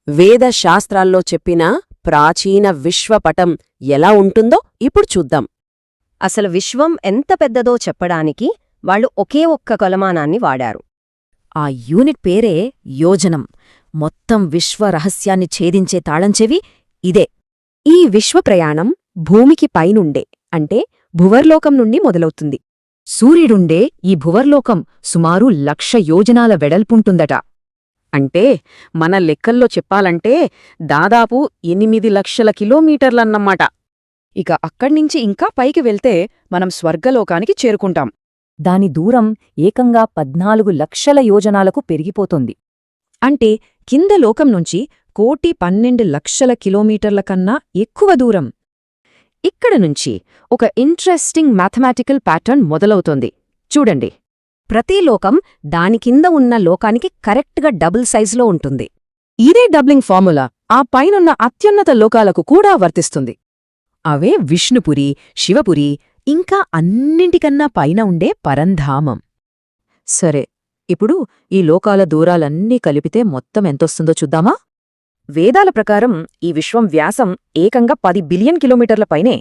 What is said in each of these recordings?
వేద శాస్త్రాల్లో చెప్పిన ప్రాచీన విశ్వపటం ఎలా ఉంటుందో ఇప్పుడు చూద్దాం. అసలు విశ్వం ఎంత పెద్దదో చెప్పడానికి వాళ్ళు ఒకే ఒక్క కొలమానాన్ని వాడారు. ఆ యూనిట్ పేరే యోజనం. మొత్తం విశ్వ రహస్యాన్ని ఛేదించే తాళంచెవి ఇదే. ఈ విశ్వప్రయాణం భూమికి పైనుండే అంటే భువర్లోకం నుండి మొదలవుతుంది. సూర్యుడుండే ఈ భువర్లోకం సుమారు 1,00,000 యోజనాల వెడల్పుంటుందట. అంటే మన లెక్కల్లో చెప్పాలంటే దాదాపు 8 లక్షల కిలోమీటర్లన్నమాట. ఇక అక్కడ్నించి ఇంకా పైకి వెళ్తే మనం స్వర్గలోకానికి చేరుకుంటాం. దాని దూరం ఏకంగా 14 లక్షల యోజనాలకు పెరిగిపోతోంది. అంటే కింద లోకం నుంచి 1,12,00,000 కిలోమీటర్ల కన్నా ఎక్కువ దూరం. ఇక్కడ నుంచి ఒక ఇంట్రెస్టింగ్ మ్యాథమెటికల్ ప్యాటర్న్ మొదలవుతోంది. చూడండి, ప్రతి లోకం దాని కింద ఉన్న లోకానికి కరెక్ట్గా డబుల్ సైజులో ఉంటుంది. ఇదే డబ్లింగ్ ఫార్ములా ఆ పైనున్న అత్యున్నత లోకాలకు కూడా వర్తిస్తుంది. అవే విష్ణుపురి, శివపురి, ఇంకా అన్నింటికన్నా పైన ఉండే పరంధామం. సరే, ఇప్పుడు ఈ లోకాల దూరాలన్నీ కలిపితే మొత్తం ఎంతొస్తుందో చూద్దామా? వేదాల ప్రకారం ఈ విశ్వం వ్యాసం ఏకంగా 10 బిలియన్ కిలోమీటర్ల పైనే.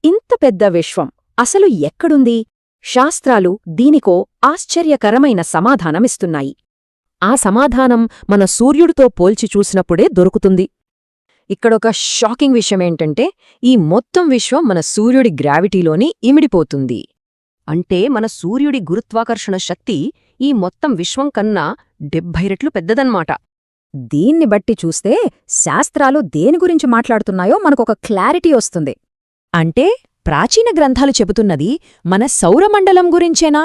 ఇంత పెద్ద విశ్వం అసలు ఎక్కడుంది? శాస్త్రాలు దీనికో ఆశ్చర్యకరమైన సమాధానమిస్తున్నాయి. ఆ సమాధానం మన సూర్యుడితో పోల్చి చూసినప్పుడే దొరుకుతుంది. ఇక్కడొక షాకింగ్ విషయమేంటంటే ఈ మొత్తం విశ్వం మన సూర్యుడి గ్రావిటీలోని ఇమిడిపోతుంది. అంటే మన సూర్యుడి గురుత్వాకర్షణ శక్తి ఈ మొత్తం విశ్వం కన్నా 70 రెట్లు పెద్దదన్నమాట. దీన్ని బట్టి చూస్తే శాస్త్రాలు దేని గురించి మాట్లాడుతున్నాయో మనకొక క్లారిటీ వస్తుంది. అంటే ప్రాచీన గ్రంథాలు చెబుతున్నది మన సౌరమండలం గురించేనా?